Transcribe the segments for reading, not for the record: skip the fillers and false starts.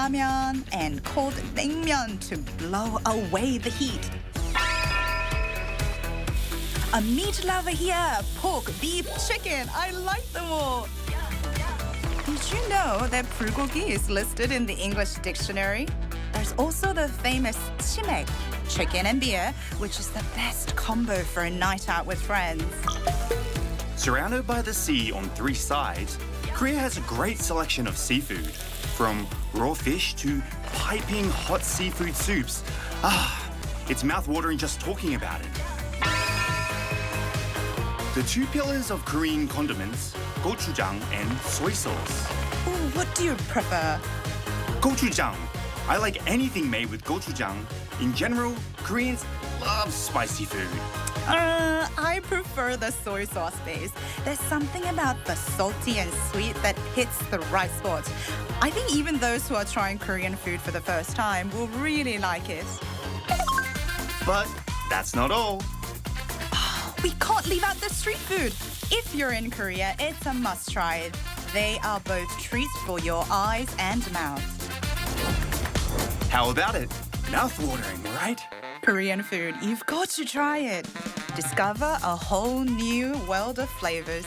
ramen and cold naengmyeon to blow away the heat. A meat lover here, pork, beef, chicken, I like them all. Did you know that bulgogi is listed in the English dictionary? There's also the famous chimek, chicken and beer, which is the best combo for a night out with friends. Surrounded by the sea on 3 sides, Korea has a great selection of seafood, from raw fish to piping hot seafood soups. It's mouth-watering just talking about it. The 2 pillars of Korean condiments, gochujang and soy sauce. Ooh, what do you prefer? Gochujang. I like anything made with gochujang. In general, Koreans love spicy food. I prefer the soy sauce base. There's something about the salty and sweet that hits the right spot. I think even those who are trying Korean food for the first time will really like it. But that's not all. We can't leave out the street food. If you're in Korea, it's a must-try. They are both treats for your eyes and mouth. How about it? Mouth-watering, right? Korean food, you've got to try it. Discover a whole new world of flavors.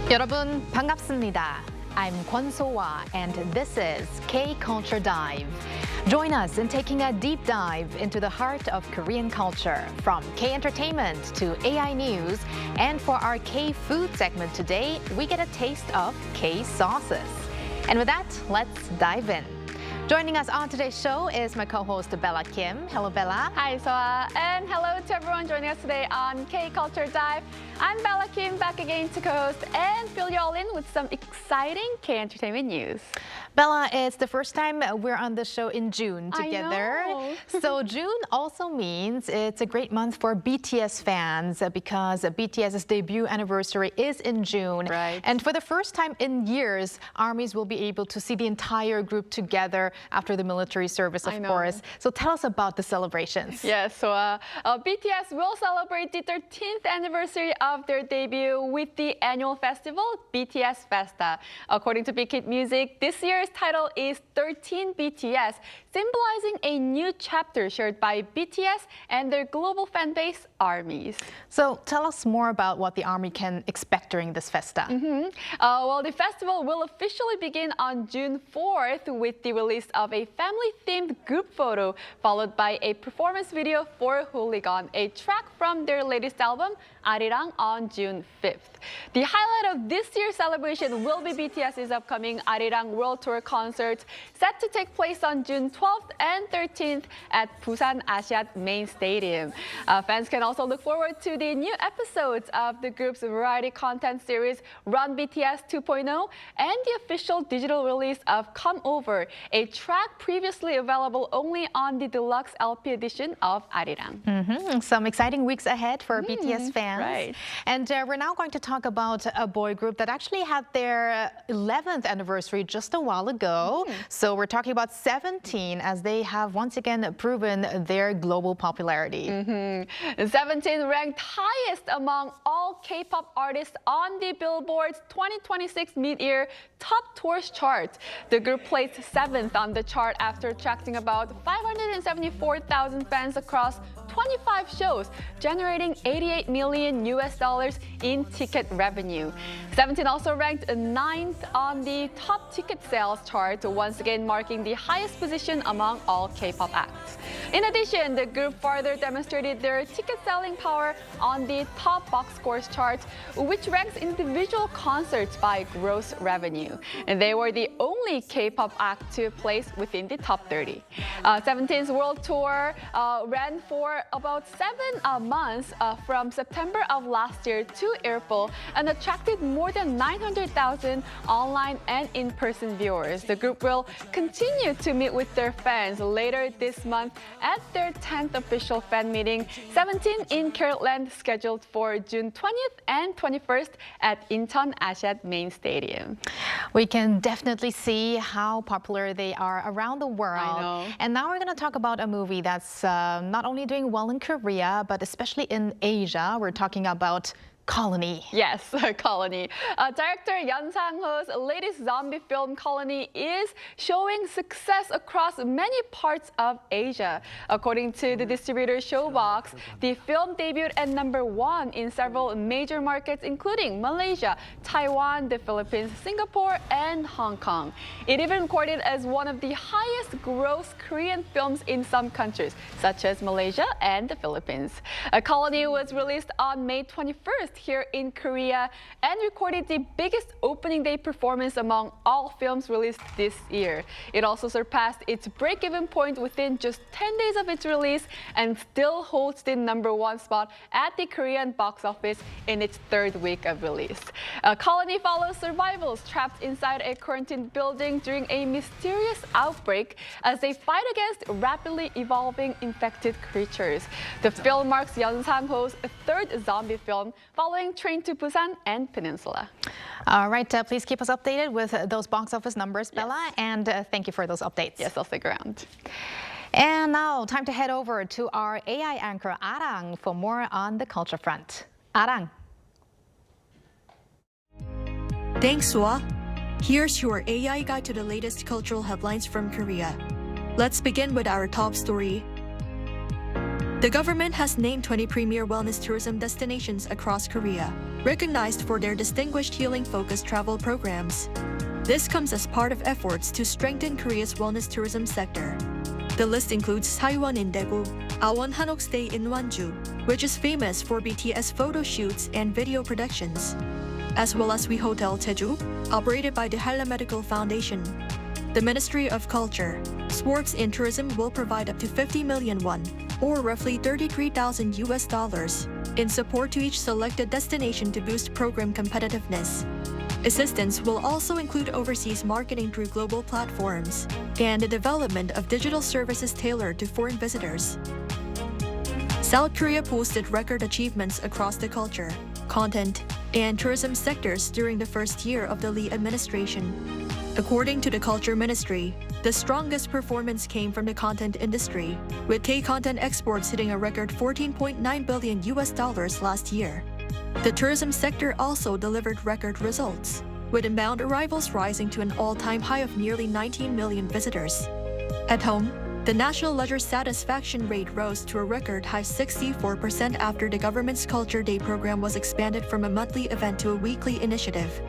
여러분 반갑습니다. I'm Kwon So-hwa and this is K-Culture Dive. Join us in taking a deep dive into the heart of Korean culture, from K-entertainment to AI news. And for our K-food segment today, we get a taste of K-sauces. And with that, let's dive in. Joining us on today's show is my co-host Bella Kim. Hello, Bella. Hi, Soa, and hello to everyone joining us today on K-Culture Dive. I'm Bella Kim, back again to co-host and fill you all in with some exciting K-entertainment news. Bella, it's the first time we're on the show in June together. I know. So June also means it's a great month for BTS fans because BTS's debut anniversary is in June. Right. And for the first time in years, ARMYs will be able to see the entire group together after the military service, of I know. course. So tell us about the celebrations. Yes, so BTS will celebrate the 13th anniversary of their debut with the annual festival, BTS Festa. According to Big Hit Music, this year's title is 13 BTS, symbolizing a new chapter shared by BTS and their global fan base, ARMYs. So tell us more about what the ARMY can expect during this festa. Well, the festival will officially begin on June 4th with the release of a family-themed group photo, followed by a performance video for Hooligan, a track from their latest album, Arirang, on June 5th. The highlight of this year's celebration will be BTS's upcoming Arirang World Tour concert, set to take place on June 12th and 13th at Busan Asiad Main Stadium. Fans can also look forward to the new episodes of the group's variety content series Run BTS 2.0 and the official digital release of Come Over, a track previously available only on the deluxe LP edition of Arirang. Some exciting weeks ahead for BTS fans. right. And we're now going to talk about a boy group that actually had their 11th anniversary just a while ago. So we're talking about 17, as they have once again proven their global popularity. 17 ranked highest among all K-pop artists on the Billboard's 2026 mid-year Top Tours chart. The group placed 7th on the chart after attracting about 574,000 fans across 25 shows, generating $88 million in ticket revenue. 17 also ranked 9th on the top ticket sales chart, once again marking the highest position among all K-pop acts. In addition, the group further demonstrated their ticket selling power on the top box scores chart, which ranks individual concerts by gross revenue. And they were the only K-pop act to place within the top 30. 17's world tour ran for about 7 months from September of last year to April and attracted more than 900,000 online and in-person viewers. The group will continue to meet with their fans later this month at their 10th official fan meeting, 17 in Carrotland, scheduled for June 20th and 21st at Incheon Asiad Main Stadium. We can definitely see how popular they are around the world. I know. And now we're going to talk about a movie that's not only doing well in Korea, but especially in Asia. We're talking about Colony. Yes, Colony. Director Yeon Sang-ho's latest zombie film, Colony, is showing success across many parts of Asia. According to the distributor Showbox, the film debuted at #1 in several major markets, including Malaysia, Taiwan, the Philippines, Singapore, and Hong Kong. It even recorded as one of the highest gross Korean films in some countries, such as Malaysia and the Philippines. Colony was released on May 21st here in Korea and recorded the biggest opening day performance among all films released this year. It also surpassed its break-even point within just 10 days of its release and still holds the #1 spot at the Korean box office in its 3rd week of release. Colony follows survivors trapped inside a quarantine building during a mysterious outbreak as they fight against rapidly evolving infected creatures. The film marks Yeon Sang-ho's 3rd zombie film, following Train to Busan and Peninsula. All right, please keep us updated with those box office numbers, Bella, and thank you for those updates. Yes, I'll stick around. And now, time to head over to our AI anchor, Arirang, for more on the culture front. Arirang. Thanks, Swa. Here's your AI guide to the latest cultural headlines from Korea. Let's begin with our top story. The government has named 20 premier wellness tourism destinations across Korea, recognized for their distinguished healing-focused travel programs. This comes as part of efforts to strengthen Korea's wellness tourism sector. The list includes Saiwon in Daegu, Awon Hanok Stay in Wonju, which is famous for BTS photo shoots and video productions, as well as We Hotel Jeju, operated by the Halla Medical Foundation. The Ministry of Culture, Sports and Tourism will provide up to 50 million won, or roughly $33,000 in support to each selected destination to boost program competitiveness. Assistance will also include overseas marketing through global platforms and the development of digital services tailored to foreign visitors. South Korea posted record achievements across the culture, content, and tourism sectors during the first year of the Lee administration. According to the Culture Ministry, The strongest performance came from the content industry, with K-content exports hitting a record $14.9 billion last year. The tourism sector also delivered record results, with inbound arrivals rising to an all-time high of nearly 19 million visitors. At home, the national leisure satisfaction rate rose to a record high 64% after the government's Culture Day program was expanded from a monthly event to a weekly initiative.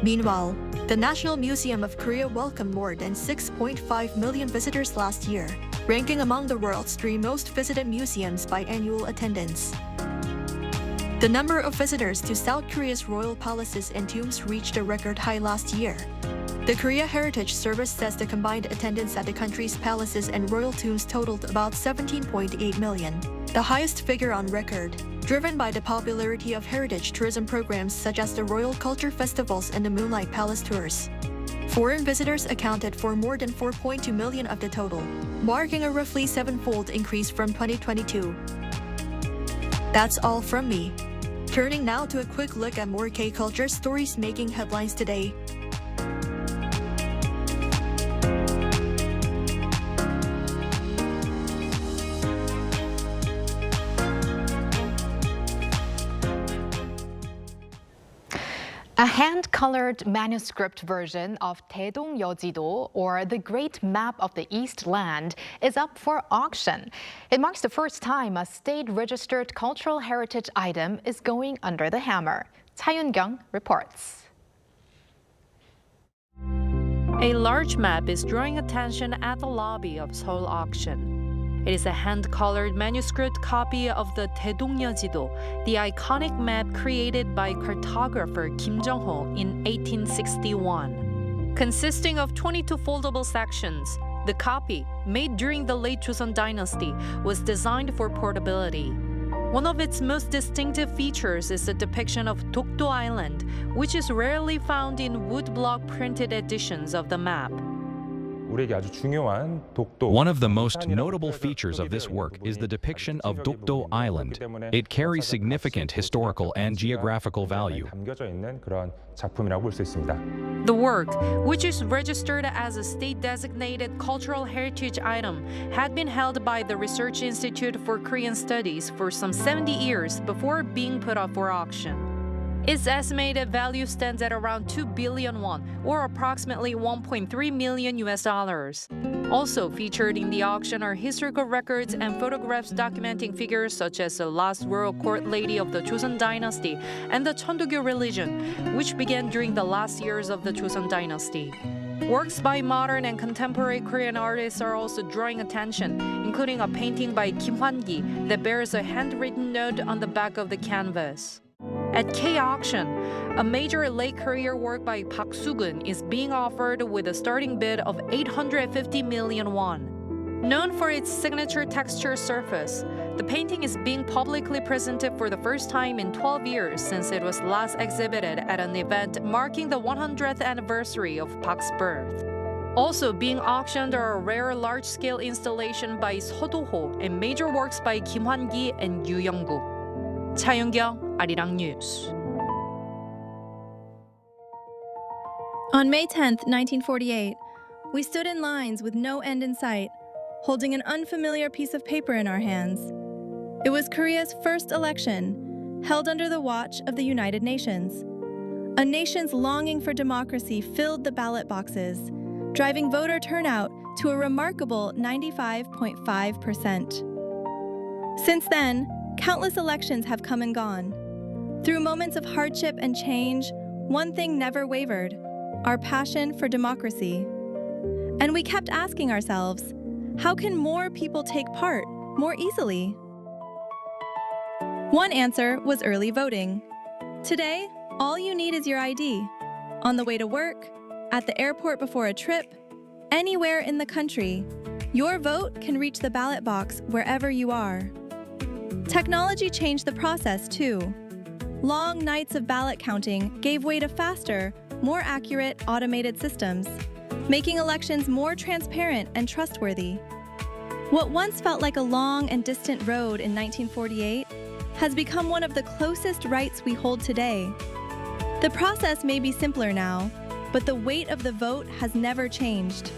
Meanwhile, the National Museum of Korea welcomed more than 6.5 million visitors last year, ranking among the world's 3 most visited museums by annual attendance. The number of visitors to South Korea's royal palaces and tombs reached a record high last year. The Korea Heritage Service says the combined attendance at the country's palaces and royal tombs totaled about 17.8 million, the highest figure on record, driven by the popularity of heritage tourism programs such as the Royal Culture Festivals and the Moonlight Palace Tours. Foreign visitors accounted for more than 4.2 million of the total, marking a roughly 7-fold increase from 2022. That's all from me. Turning now to a quick look at more K-culture stories making headlines today. A hand-colored manuscript version of Daedong-yeojido, or the Great Map of the East Land, is up for auction. It marks the first time a state-registered cultural heritage item is going under the hammer. Cha Yun-kyung reports. A large map is drawing attention at the lobby of Seoul auction. It is a hand-colored manuscript copy of the Daedong-yeojido, the iconic map created by cartographer Kim Jong-ho in 1861. Consisting of 22 foldable sections, the copy, made during the late Joseon dynasty, was designed for portability. One of its most distinctive features is the depiction of Dokdo Island, which is rarely found in woodblock printed editions of the map. One of the most notable features of this work is the depiction of Dokdo Island. It carries significant historical and geographical value. The work, which is registered as a state-designated cultural heritage item, had been held by the Research Institute for Korean Studies for some 70 years before being put up for auction. Its estimated value stands at around 2 billion won, or approximately $1.3 million. Also featured in the auction are historical records and photographs documenting figures such as the last royal court lady of the Joseon dynasty and the Cheondogyo religion, which began during the last years of the Joseon dynasty. Works by modern and contemporary Korean artists are also drawing attention, including a painting by Kim Hwan-gi that bears a handwritten note on the back of the canvas. At K-Auction, a major late career work by Park Soo-gun is being offered with a starting bid of 850 million won. Known for its signature texture surface, the painting is being publicly presented for the first time in 12 years since it was last exhibited at an event marking the 100th anniversary of Park's birth. Also being auctioned are a rare large-scale installation by Seo Do-ho and major works by Kim Hwan-gi and Yoo Young-gu. Cha Yun-kyung, Arirang News. On May 10, 1948, we stood in lines with no end in sight, holding an unfamiliar piece of paper in our hands. It was Korea's first election, held under the watch of the United Nations. A nation's longing for democracy filled the ballot boxes, driving voter turnout to a remarkable 95.5%. Since then, countless elections have come and gone. Through moments of hardship and change, one thing never wavered: our passion for democracy. And we kept asking ourselves, how can more people take part more easily? One answer was early voting. Today, all you need is your ID. On the way to work, at the airport before a trip, anywhere in the country, your vote can reach the ballot box wherever you are. Technology changed the process, too. Long nights of ballot counting gave way to faster, more accurate automated systems, making elections more transparent and trustworthy. What once felt like a long and distant road in 1948 has become one of the closest rights we hold today. The process may be simpler now, but the weight of the vote has never changed.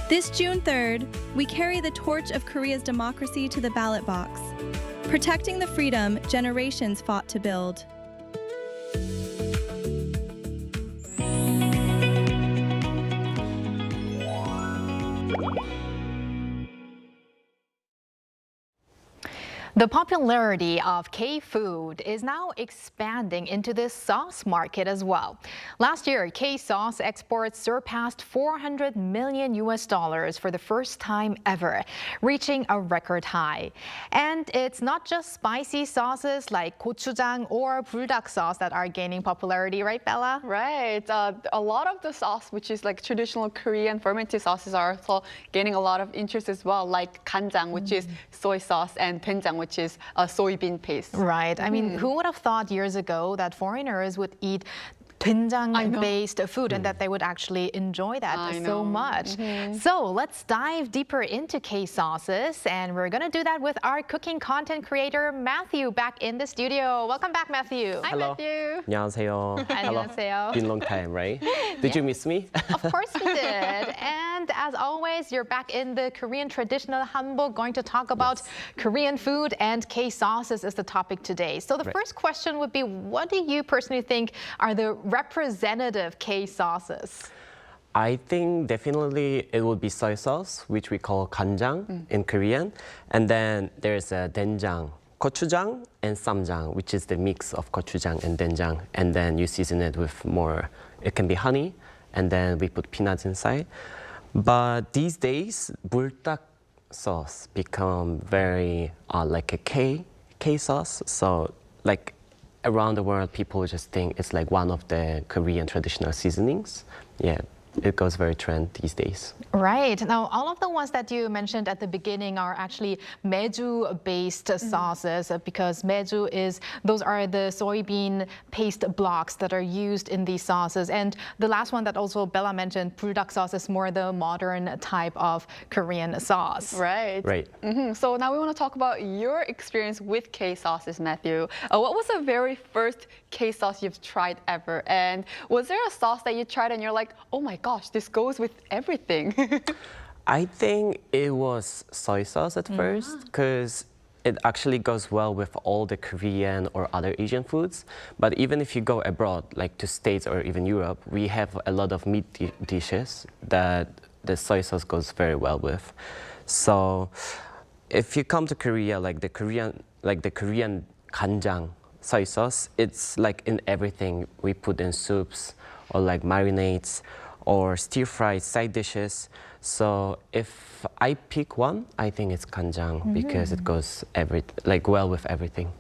This June 3rd, we carry the torch of Korea's democracy to the ballot box, protecting the freedom generations fought to build. The popularity of K-food is now expanding into the sauce market as well. Last year, K-sauce exports surpassed $400 million for the first time ever, reaching a record high. And it's not just spicy sauces like gochujang or buldak sauce that are gaining popularity, right, Bella? Right. A lot of the sauce, which is like traditional Korean fermented sauces, are also gaining a lot of interest as well, like 간장, which is soy sauce, and doenjang, which is a soybean paste. Right. I mean, who would have thought years ago that foreigners would eat doenjang-based food and that they would actually enjoy that so much. So let's dive deeper into K-sauces, and we're going to do that with our cooking content creator, Matthew, back in the studio. Welcome back, Matthew. Hi, Matthew. 안녕하세요. 안녕하세요. Been a long time, right? Did you miss me? Of course we did. And as always, you're back in the Korean traditional hanbok, going to talk about Korean food, and K-sauces is the topic today. So the first question would be, what do you personally think are the representative K-sauces? I think definitely it would be soy sauce, which we call 간장 in Korean. And then there's a doenjang, gochujang, and 쌈장, which is the mix of gochujang and doenjang. And then you season it with more, it can be honey, and then we put peanuts inside. But these days, buldak sauce become very like a K sauce. So like around the world, people just think it's like one of the Korean traditional seasonings. Yeah, it goes very trend these days. Right. Now, all of the ones that you mentioned at the beginning are actually meju-based sauces, because those are the soybean paste blocks that are used in these sauces. And the last one that also Bella mentioned, buldak sauce, is more the modern type of Korean sauce. Right. Right. So now we want to talk about your experience with K-sauces, Matthew. What was the very first K-sauce you've tried ever? And was there a sauce that you tried and you're like, oh my gosh, this goes with everything? I think it was soy sauce at first, because it actually goes well with all the Korean or other Asian foods. But even if you go abroad, like to States or even Europe, we have a lot of meat dishes that the soy sauce goes very well with. So if you come to Korea, like the Korean 간장 soy sauce, it's like in everything. We put in soups or like marinades or stir-fried side dishes. So if I pick one, I think it's 간장, because it goes well with everything.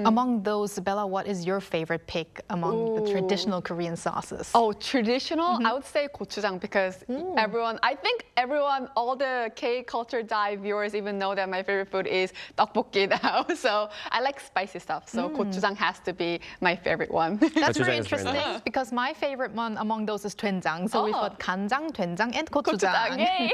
Among those, Bella, what is your favorite pick among the traditional Korean sauces? Oh, traditional? I would say gochujang, because I think everyone, all the K-culture dive viewers even know that my favorite food is tteokbokki now. So I like spicy stuff. So gochujang has to be my favorite one. That's very Gochujang is very interesting, nice. because my favorite one among those is doenjang. So we've got 간장, doenjang, and gochujang. Yay!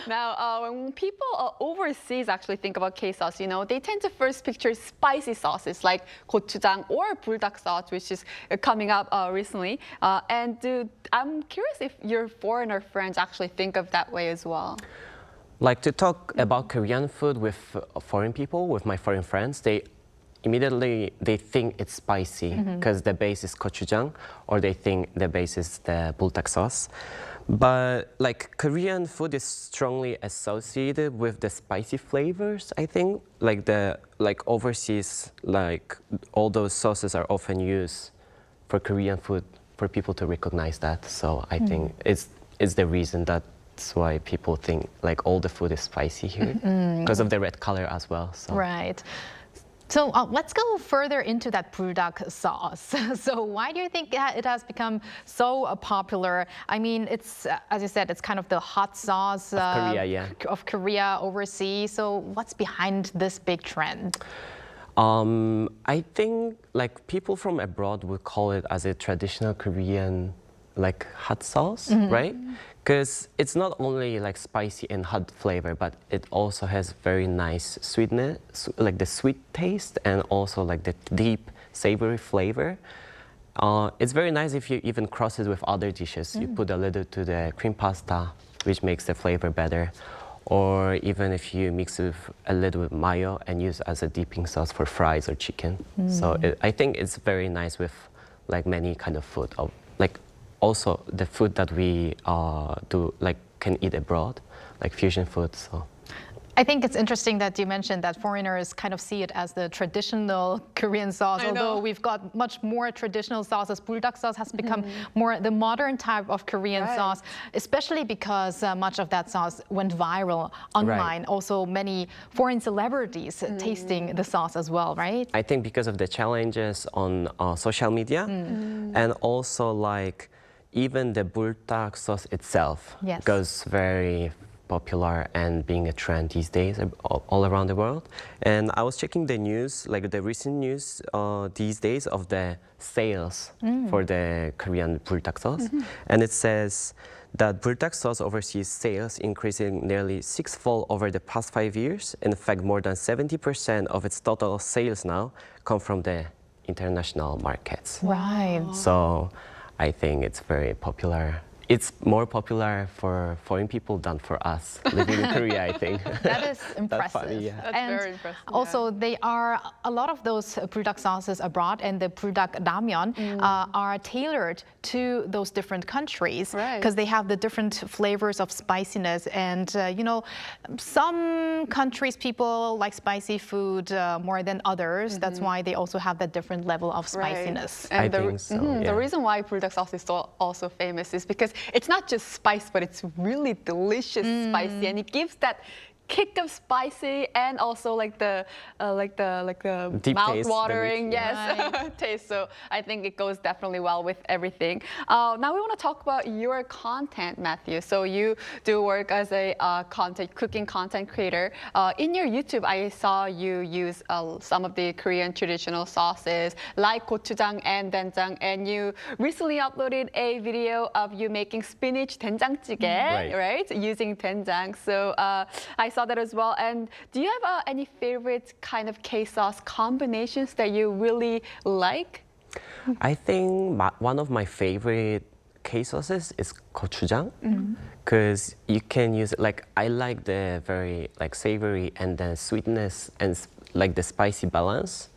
Now, when people overseas actually think about K-sauce, they tend to first picture spicy sauces like gochujang or buldak sauce, which is coming up recently. And I'm curious if your foreigner friends actually think of that way as well. Like to talk about Korean food with foreign people, with my foreign friends, they think it's spicy because the base is gochujang, or they think the base is the buldak sauce. But like Korean food is strongly associated with the spicy flavors, I think. Like overseas, like all those sauces are often used for Korean food for people to recognize that. So I think it's the reason that's why people think like all the food is spicy here, because of the red color as well. So. Right. So let's go further into that buldak sauce. So why do you think it has become so popular? I mean, it's, as you said, it's kind of the hot sauce of Korea overseas. So what's behind this big trend? I think like people from abroad would call it as a traditional Korean like hot sauce, right? Because it's not only like spicy and hot flavor, but it also has very nice sweetness, like the sweet taste, and also like the deep savory flavor. It's very nice if you even cross it with other dishes. You put a little to the cream pasta which makes the flavor better. Or even if you mix it with a little bit mayo and use as a dipping sauce for fries or chicken. So I think it's very nice with like many kind of food. Like also the food that we do like can eat abroad, like fusion food. So. I think it's interesting that you mentioned that foreigners kind of see it as the traditional Korean sauce, although we've got much more traditional sauces. Buldak sauce has become more the modern type of Korean sauce, especially because much of that sauce went viral online. Also, many foreign celebrities tasting the sauce as well, right? I think because of the challenges on social media and also like even the buldak sauce itself goes very popular and being a trend these days all around the world. And I was checking the news, like the recent news these days of the sales for the Korean buldak sauce. And it says that buldak sauce overseas sales increasing nearly 6-fold over the past 5 years. In fact, more than 70% of its total sales now come from the international markets. Right. So I think it's very popular. It's more popular for foreign people than for us living in Korea, I think. That is impressive. That's funny, That's very impressive. Also, they are a lot of those buldak sauces abroad and the buldak ramyeon are tailored to those different countries because they have the different flavors of spiciness. And you know, some countries people like spicy food more than others. That's why they also have that different level of spiciness. And I think so, the reason why buldak sauce is also famous is because it's not just spice, but it's really delicious spicy, and it gives that kick of spicy and also like the mouth-watering taste. So I think it goes definitely well with everything. Now we want to talk about your content, Matthew. So you do work as a cooking content creator. In your YouTube, I saw you use some of the Korean traditional sauces like gochujang and doenjang, and you recently uploaded a video of you making spinach doenjangjjigae, right? Using doenjang. So I saw that as well. And do you have any favorite kind of K-sauce combinations that you really like? I think one of my favorite K-sauces is gochujang, because you can use it, like I like the very like savory and then sweetness and like the spicy balance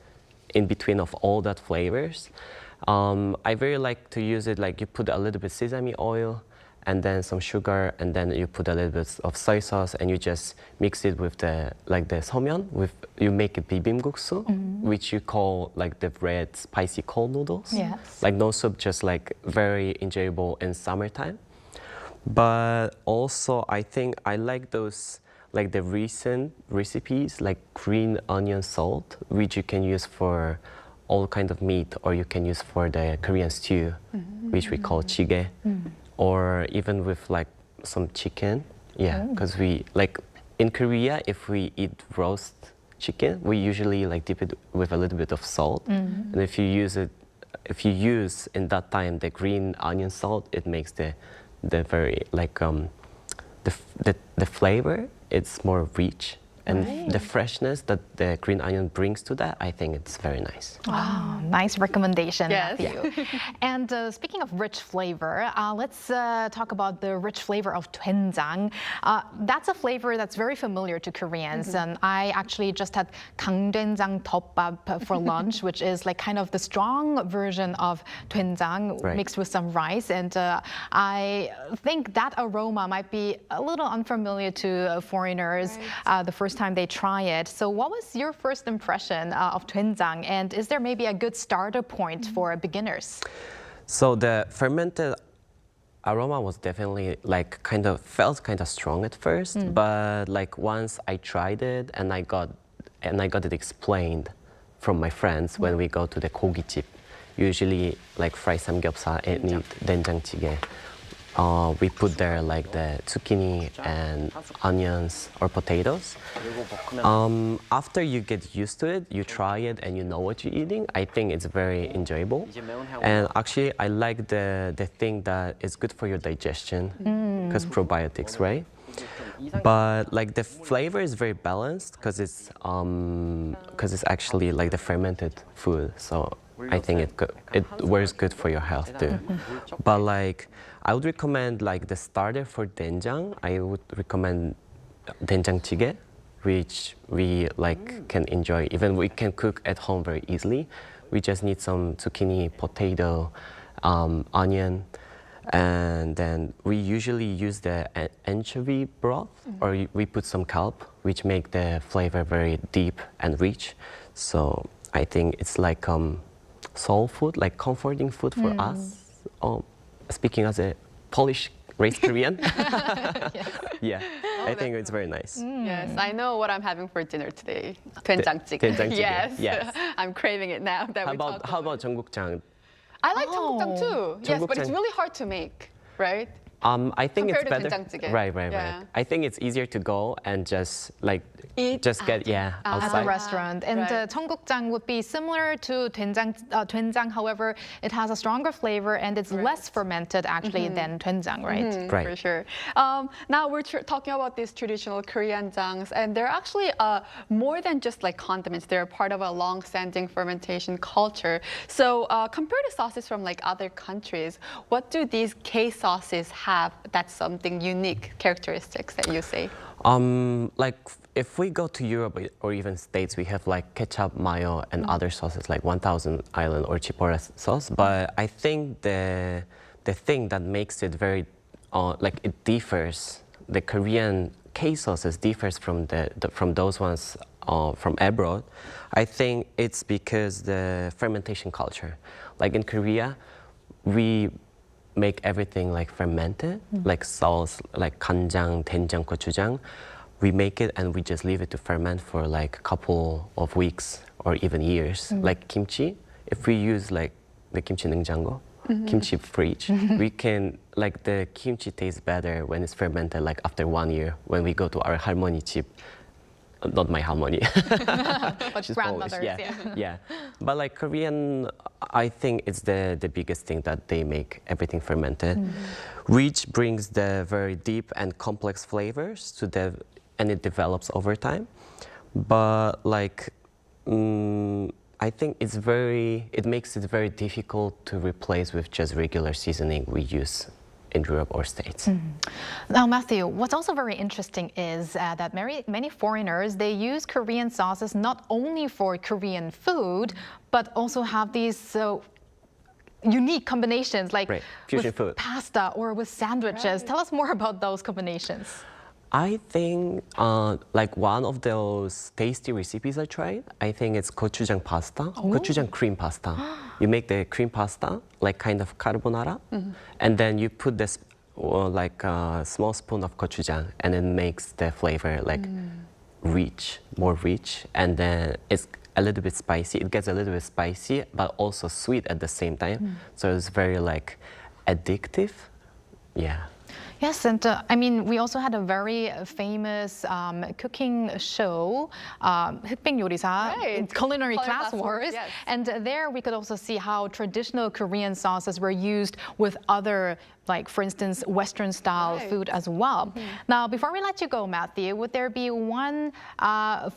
in between of all that flavors. I very like to use it like you put a little bit sesame oil and then some sugar, and then you put a little bit of soy sauce, and you just mix it with the like the somyeon. You make a bibimbapsu, which you call like the red spicy cold noodles. Yes. Like no soup, just like very enjoyable in summertime. But also, I think I like those like the recent recipes like green onion salt, which you can use for all kind of meat, or you can use for the Korean stew, which we call jjigae. Or even with like some chicken, because we like in Korea, if we eat roast chicken, we usually like dip it with a little bit of salt, and if you use in that time the green onion salt, it makes the very like the flavor, it's more rich. And the freshness that the green onion brings to that, I think it's very nice. Wow, nice recommendation, Yes. Matthew. And speaking of rich flavor, let's talk about the rich flavor of doenjang. That's a flavor that's very familiar to Koreans. And I actually just had gangdoenjang 덮밥 for lunch, which is like kind of the strong version of doenjang mixed with some rice. And I think that aroma might be a little unfamiliar to foreigners the first time they try it. So what was your first impression of doenjang, and is there maybe a good starter point for beginners? So the fermented aroma was definitely like felt kind of strong at first, but like once I tried it and I got it explained from my friends when we go to the 고깃집, usually like fry samgyeopsal and eat doenjangjjigae. We put there like the zucchini and onions or potatoes. After you get used to it, you try it and you know what you're eating, I think it's very enjoyable. And actually, I like the thing that is good for your digestion, because probiotics, right? But like the flavor is very balanced because it's actually like the fermented food. So I think it works good for your health too. But like, I would recommend like the starter for doenjang. I would recommend doenjang-jjigae, which we like can enjoy. Even we can cook at home very easily. We just need some zucchini, potato, onion, and then we usually use the anchovy broth, or we put some kelp, which make the flavor very deep and rich. So I think it's like soul food, like comforting food for us. Speaking as a Polish raised Korean, yeah, I think it's very nice. Yes, I know what I'm having for dinner today. Doenjang-jjigae. doenjang-jjigae, Yes, yes. I'm craving it now that How about 전국장? I like 청국장 too. Yes, but it's 청국장. really hard to make, right? I think it's Compared to better. doenjang-jjigae. Right. Yeah. I think it's easier to go and just like Eat get At outside. the restaurant. And right. 청국장 would be similar to doenjang. However, it has a stronger flavor and it's less fermented actually than doenjang, right? Right. For sure. Now we're talking about these traditional Korean jangs, and they're actually more than just like condiments. They're part of a long-standing fermentation culture. So compared to sauces from like other countries, what do these K sauces have that's something unique characteristics that you say? Like if we go to Europe or even States, we have like ketchup, mayo, and other sauces like 1000 Island or Chipotle sauce. But I think the thing that makes it very like it differs, the Korean K sauces differs from from those ones from abroad. I think it's because the fermentation culture. Like in Korea, we make everything like fermented, like sauce, like 간장, 된장, 고추장. We make it and we just leave it to ferment for like a couple of weeks or even years. Like kimchi, if we use like the kimchi 냉장고, kimchi fridge, we can, like the kimchi tastes better when it's fermented like after 1 year when we go to our 할머니 집. Not my harmony. But She's grandmothers, Polish. Yeah. But like Korean, I think it's the biggest thing that they make everything fermented, which brings the very deep and complex flavors to and it develops over time. But like, I think it makes it very difficult to replace with just regular seasoning we use in Europe or States. Now, Matthew, what's also very interesting is that many foreigners, they use Korean sauces not only for Korean food, but also have these unique combinations like Fusion with food. pasta or with sandwiches. Tell us more about those combinations. I think like one of those tasty recipes I tried, I think it's gochujang pasta, gochujang cream pasta. You make the cream pasta, like kind of carbonara, and then you put this like a small spoon of gochujang, and it makes the flavor like rich, more rich, and then it's a little bit spicy. It gets a little bit spicy, but also sweet at the same time. So it's very like addictive. Yeah. Yes, and I mean, we also had a very famous cooking show, 흑백요리사, Right. Culinary Class Wars. Yes. And there we could also see how traditional Korean sauces were used with other, like, for instance, Western-style food as well. Now, before we let you go, Matthew, would there be one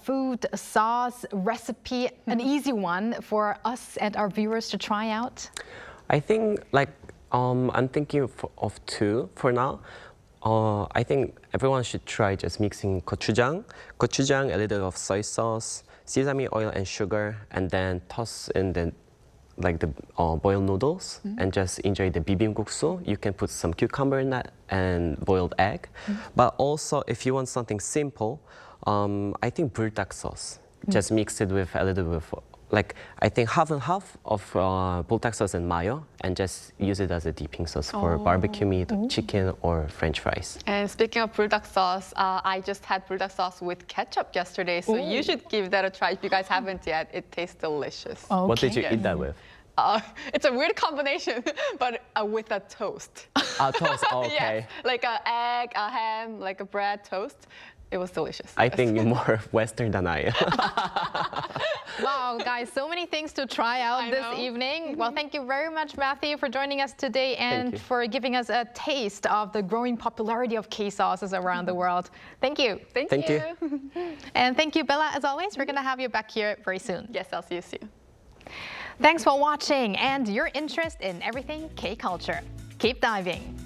food sauce recipe, an easy one for us and our viewers to try out? I think like I'm thinking of two for now. I think everyone should try just mixing gochujang, a little of soy sauce, sesame oil and sugar, and then toss in the boiled noodles and just enjoy the bibimbap. You can put some cucumber in that and boiled egg. But also, if you want something simple, I think buldak sauce. Just mix it with a little bit of, like, I think half and half of buldak sauce and mayo, and just use it as a dipping sauce for barbecue meat, chicken, or French fries. And speaking of buldak sauce, I just had buldak sauce with ketchup yesterday, so you should give that a try if you guys haven't yet. It tastes delicious. What did you eat that with? It's a weird combination, but with a toast. Toast, okay. Yes, like an egg, a ham, like a bread toast. It was delicious. I think you're more Western than I am. Wow, guys, so many things to try out this evening. Well, thank you very much, Matthew, for joining us today and for giving us a taste of the growing popularity of K-sauces around the world. Thank you. Thank you. And thank you, Bella, as always. We're going to have you back here very soon. Yes, I'll see you soon. Thanks for watching and your interest in everything K-culture. Keep diving.